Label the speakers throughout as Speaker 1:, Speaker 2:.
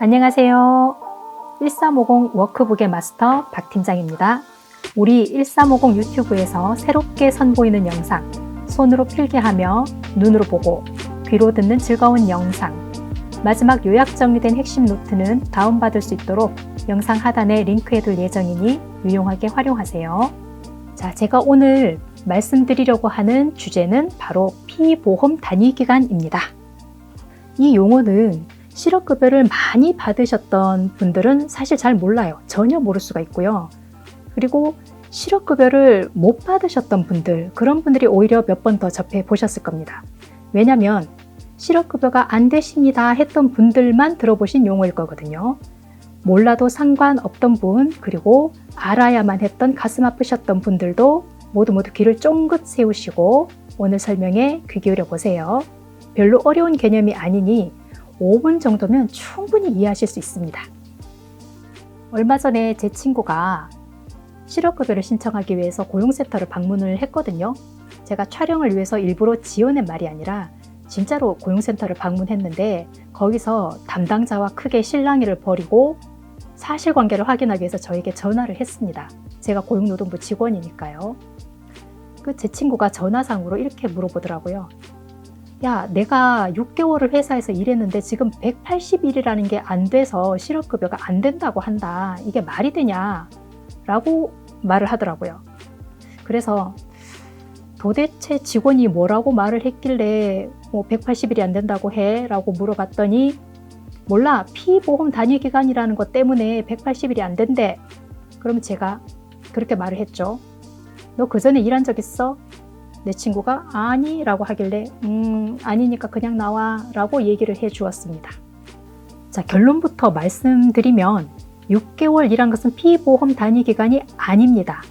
Speaker 1: 안녕하세요. 1350 워크북의 마스터 박 팀장입니다. 우리 1350 유튜브에서 새롭게 선보이는 영상, 손으로 필기하며 눈으로 보고 귀로 듣는 즐거운 영상, 마지막 요약 정리된 핵심 노트는 다운받을 수 있도록 영상 하단에 링크해둘 예정이니 유용하게 활용하세요. 자, 제가 오늘 말씀드리려고 하는 주제는 바로 피보험 단위기간입니다. 이 용어는 실업급여를 많이 받으셨던 분들은 사실 잘 몰라요. 전혀 모를 수가 있고요. 그리고 실업급여를 못 받으셨던 분들, 그런 분들이 오히려 몇 번 더 접해 보셨을 겁니다. 왜냐하면 실업급여가 안 되십니다 했던 분들만 들어보신 용어일 거거든요. 몰라도 상관없던 분, 그리고 알아야만 했던 가슴 아프셨던 분들도 모두 귀를 쫑긋 세우시고 오늘 설명에 귀 기울여 보세요. 별로 어려운 개념이 아니니 5분 정도면 충분히 이해하실 수 있습니다. 얼마 전에 제 친구가 실업급여를 신청하기 위해서 고용센터를 방문을 했거든요. 제가 촬영을 위해서 일부러 지어낸 말이 아니라 진짜로 고용센터를 방문했는데 거기서 담당자와 크게 실랑이를 벌이고 사실관계를 확인하기 위해서 저에게 전화를 했습니다. 제가 고용노동부 직원이니까요. 제 친구가 전화상으로 이렇게 물어보더라고요. 야, 내가 6개월을 회사에서 일했는데 지금 180일이라는 게 안 돼서 실업급여가 안 된다고 한다. 이게 말이 되냐? 라고 말을 하더라고요. 그래서 도대체 직원이 뭐라고 말을 했길래 180일이 안 된다고 해? 라고 물어봤더니 몰라, 피보험 단위기간이라는 것 때문에 180일이 안 된대. 그러면 제가 그렇게 말을 했죠. 너 그 전에 일한 적 있어? 내 친구가 아니 라고 하길래 아니니까 그냥 나와 라고 얘기를 해 주었습니다. 자, 결론부터 말씀드리면 6개월 일한 것은 피보험 단위기간이 아닙니다.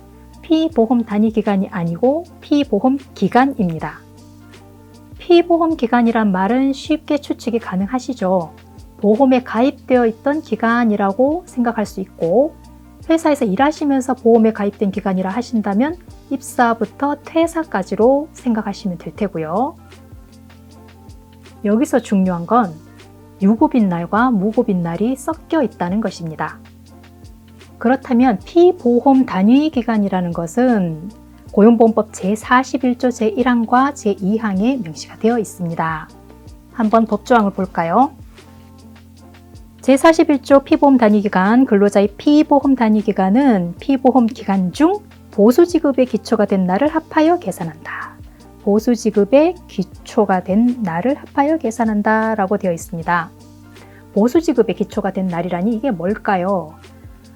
Speaker 1: 피보험 단위기간이 아니고 피보험 기간입니다. 피보험 기간이란 말은 쉽게 추측이 가능하시죠. 보험에 가입되어 있던 기간이라고 생각할 수 있고 회사에서 일하시면서 보험에 가입된 기간이라 하신다면 입사부터 퇴사까지로 생각하시면 될 테고요. 여기서 중요한 건 유급인 날과 무급인 날이 섞여 있다는 것입니다. 그렇다면 피보험 단위기간이라는 것은 고용보험법 제41조 제1항과 제2항에 명시가 되어 있습니다. 한번 법조항을 볼까요? 제41조 피보험 단위기간, 근로자의 피보험 단위기간은 피보험 기간 중 보수지급의 기초가 된 날을 합하여 계산한다. 보수지급의 기초가 된 날을 합하여 계산한다 라고 되어 있습니다. 보수지급의 기초가 된 날이라니 이게 뭘까요?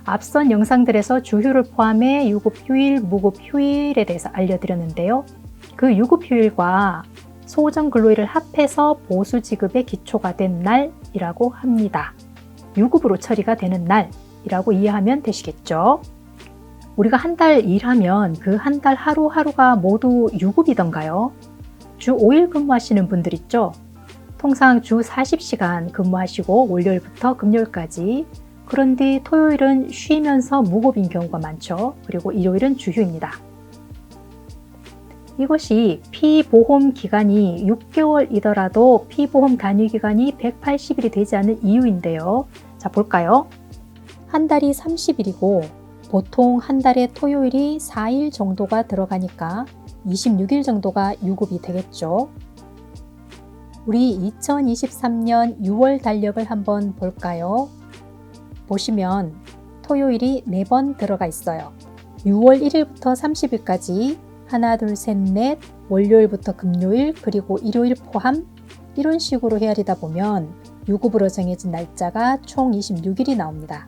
Speaker 1: 앞선 영상들에서 주휴를 포함해 유급휴일, 무급휴일에 대해서 알려드렸는데요. 그 유급휴일과 소정근로일을 합해서 보수지급의 기초가 된 날이라고 합니다. 유급으로 처리가 되는 날이라고 이해하면 되시겠죠? 우리가 한 달 일하면 그 한 달 하루하루가 모두 유급이던가요? 주 5일 근무하시는 분들 있죠? 통상 주 40시간 근무하시고 월요일부터 금요일까지, 그런 뒤 토요일은 쉬면서 무급인 경우가 많죠. 그리고 일요일은 주휴입니다. 이것이 피보험 기간이 6개월이더라도 피보험 단위기간이 180일이 되지 않는 이유인데요. 자, 볼까요? 한 달이 30일이고 보통 한 달에 토요일이 4일 정도가 들어가니까 26일 정도가 유급이 되겠죠. 우리 2023년 6월 달력을 한번 볼까요? 보시면 토요일이 4번 들어가 있어요. 6월 1일부터 30일까지 하나, 둘, 셋, 넷, 월요일부터 금요일, 그리고 일요일 포함 이런 식으로 헤아리다 보면 유급으로 정해진 날짜가 총 26일이 나옵니다.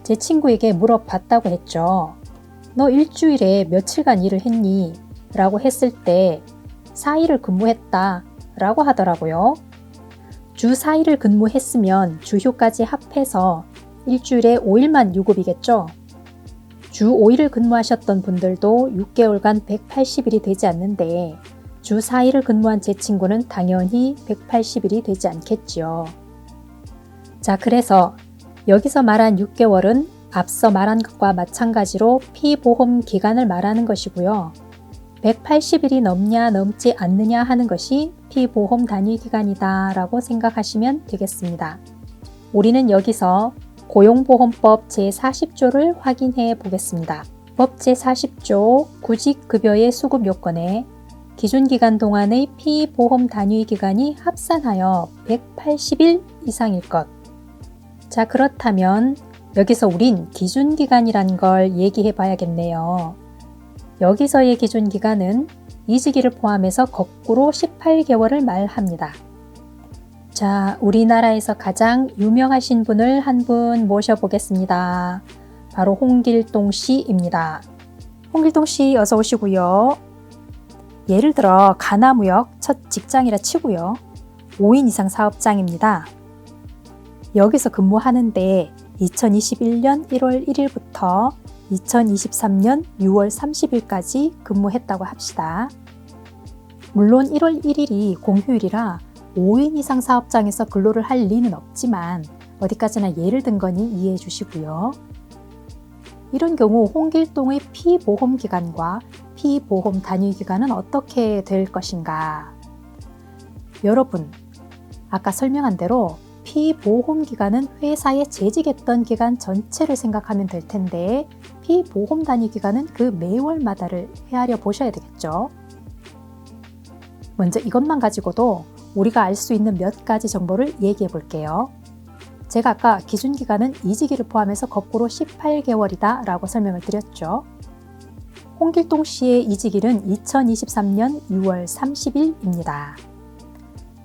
Speaker 1: 제 친구에게 물어봤다고 했죠. 너 일주일에 며칠간 일을 했니? 라고 했을 때 4일을 근무했다 라고 하더라고요. 주 4일을 근무했으면 주휴까지 합해서 일주일에 5일만 유급이겠죠? 주 5일을 근무하셨던 분들도 6개월간 180일이 되지 않는데 주 4일을 근무한 제 친구는 당연히 180일이 되지 않겠지요. 자, 그래서 여기서 말한 6개월은 앞서 말한 것과 마찬가지로 피보험 기간을 말하는 것이고요. 180일이 넘냐 넘지 않느냐 하는 것이 피보험 단위 기간이다 라고 생각하시면 되겠습니다. 우리는 여기서 고용보험법 제40조를 확인해 보겠습니다. 법 제40조 구직급여의 수급 요건에 기준기간 동안의 피보험 단위 기간이 합산하여 180일 이상일 것. 자, 그렇다면 여기서 우린 기준기간이란 걸 얘기해 봐야겠네요. 여기서의 기준기간은 이직일을 포함해서 거꾸로 18개월을 말합니다. 자, 우리나라에서 가장 유명하신 분을 한 분 모셔보겠습니다. 바로 홍길동 씨입니다. 홍길동 씨 어서 오시고요. 예를 들어 가나무역 첫 직장이라 치고요. 5인 이상 사업장입니다. 여기서 근무하는데 2021년 1월 1일부터 2023년 6월 30일까지 근무했다고 합시다. 물론 1월 1일이 공휴일이라 5인 이상 사업장에서 근로를 할 리는 없지만 어디까지나 예를 든 거니 이해해 주시고요. 이런 경우 홍길동의 피보험 기간과 피보험 단위 기간은 어떻게 될 것인가? 여러분, 아까 설명한 대로 피보험 기간은 회사에 재직했던 기간 전체를 생각하면 될 텐데 피보험 단위 기간은 그 매월마다를 헤아려 보셔야 되겠죠. 먼저 이것만 가지고도 우리가 알 수 있는 몇 가지 정보를 얘기해 볼게요. 제가 아까 기준기간은 이직일을 포함해서 거꾸로 18개월이다 라고 설명을 드렸죠. 홍길동 씨의 이직일은 2023년 6월 30일입니다.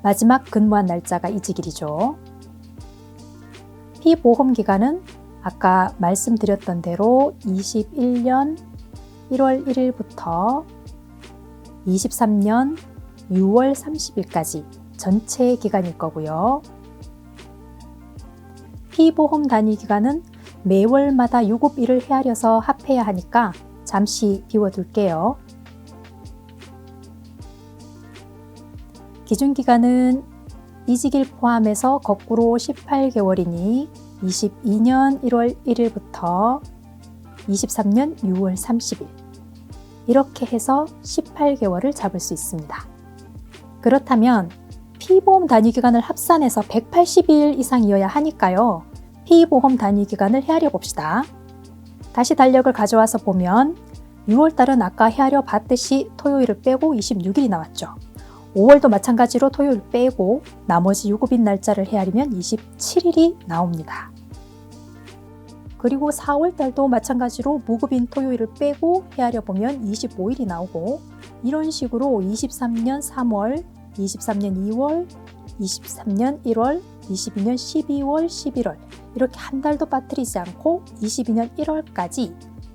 Speaker 1: 마지막 근무한 날짜가 이직일이죠. 피보험 기간은 아까 말씀드렸던 대로 21년 1월 1일부터 23년 6월 30일까지 전체 기간일 거고요. 피보험 단위 기간은 매월마다 유급일을 헤아려서 합해야 하니까 잠시 비워둘게요. 기준기간은 이직일 포함해서 거꾸로 18개월이니 22년 1월 1일부터 23년 6월 30일 이렇게 해서 18개월을 잡을 수 있습니다. 그렇다면 피보험 단위 기간을 합산해서 180일 이상이어야 하니까요. 피보험 단위 기간을 헤아려 봅시다. 다시 달력을 가져와서 보면 6월달은 아까 헤아려 봤듯이 토요일을 빼고 26일이 나왔죠. 5월도 마찬가지로 토요일 빼고 나머지 유급인 날짜를 헤아리면 27일이 나옵니다. 그리고 4월달도 마찬가지로 무급인 토요일을 빼고 헤아려 보면 25일이 나오고 이런 식으로 23년 3월, 23년 2월, 23년 1월, 22년 12월, 11월 이렇게 한 달도 빠뜨리지 않고 22년 1월까지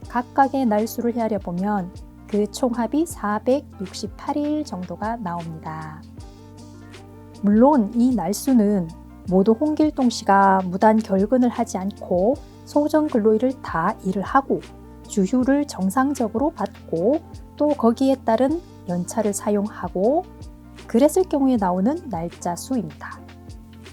Speaker 1: 각각의 날수를 헤아려 보면 그 총합이 468일 정도가 나옵니다. 물론 이 날수는 모두 홍길동 씨가 무단 결근을 하지 않고 소정 근로일을 다 일을 하고 주휴를 정상적으로 받고 또 거기에 따른 연차를 사용하고 그랬을 경우에 나오는 날짜 수입니다.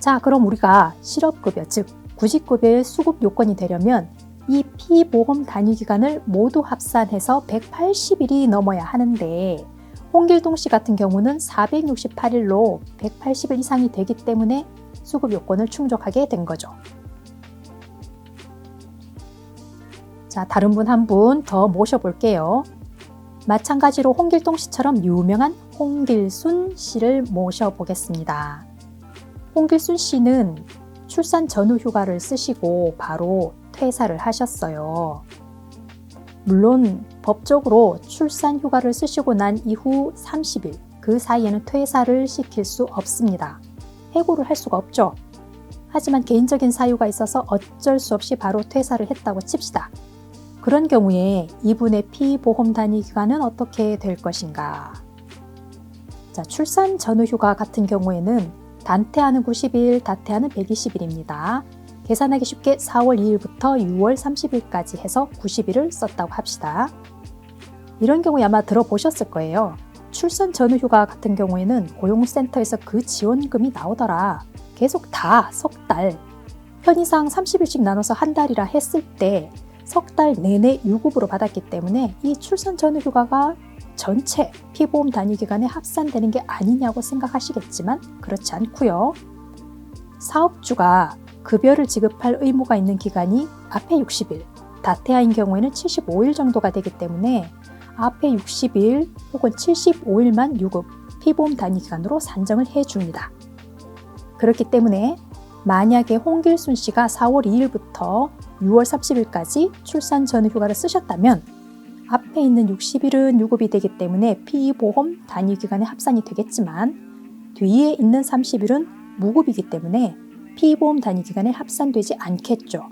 Speaker 1: 자, 그럼 우리가 실업급여 즉 구직급여의 수급 요건이 되려면 이 피보험 단위 기간을 모두 합산해서 180일이 넘어야 하는데 홍길동 씨 같은 경우는 468일로 180일 이상이 되기 때문에 수급 요건을 충족하게 된 거죠. 자, 다른 분 한 분 더 모셔볼게요. 마찬가지로 홍길동 씨처럼 유명한 홍길순 씨를 모셔보겠습니다. 홍길순 씨는 출산 전후 휴가를 쓰시고 바로 퇴사를 하셨어요. 물론 법적으로 출산 휴가를 쓰시고 난 이후 30일 그 사이에는 퇴사를 시킬 수 없습니다. 해고를 할 수가 없죠. 하지만 개인적인 사유가 있어서 어쩔 수 없이 바로 퇴사를 했다고 칩시다. 그런 경우에 이분의 피보험 단위 기간은 어떻게 될 것인가? 자, 출산 전후 휴가 같은 경우에는 단퇴하는 90일, 다퇴하는 120일입니다. 계산하기 쉽게 4월 2일부터 6월 30일까지 해서 90일을 썼다고 합시다. 이런 경우 아마 들어보셨을 거예요. 출산 전후 휴가 같은 경우에는 고용센터에서 그 지원금이 나오더라. 계속 다 석 달, 편의상 30일씩 나눠서 한 달이라 했을 때 석 달 내내 유급으로 받았기 때문에 이 출산 전후 휴가가 전체 피보험 단위 기간에 합산되는 게 아니냐고 생각하시겠지만 그렇지 않고요. 사업주가 급여를 지급할 의무가 있는 기간이 앞에 60일, 다태아인 경우에는 75일 정도가 되기 때문에 앞에 60일 혹은 75일만 유급, 피보험 단위 기간으로 산정을 해줍니다. 그렇기 때문에 만약에 홍길순 씨가 4월 2일부터 6월 30일까지 출산 전후 휴가를 쓰셨다면 앞에 있는 60일은 유급이 되기 때문에 피보험 단위 기간에 합산이 되겠지만 뒤에 있는 30일은 무급이기 때문에 피보험 단위 기간에 합산되지 않겠죠.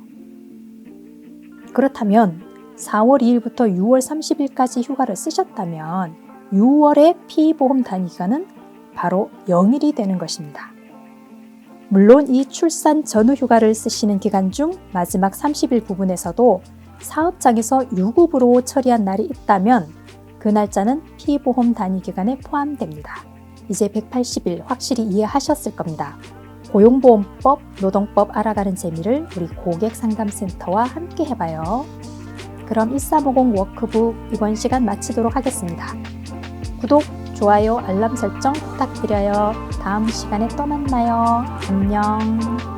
Speaker 1: 그렇다면 4월 2일부터 6월 30일까지 휴가를 쓰셨다면 6월의 피보험 단위 기간은 바로 0일이 되는 것입니다. 물론 이 출산 전후 휴가를 쓰시는 기간 중 마지막 30일 부분에서도 사업장에서 유급으로 처리한 날이 있다면 그 날짜는 피보험 단위 기간에 포함됩니다. 이제 180일 확실히 이해하셨을 겁니다. 고용보험법, 노동법 알아가는 재미를 우리 고객상담센터와 함께 해봐요. 그럼 1350 워크북 이번 시간 마치도록 하겠습니다. 구독, 좋아요, 알람 설정 부탁드려요. 다음 시간에 또 만나요. 안녕.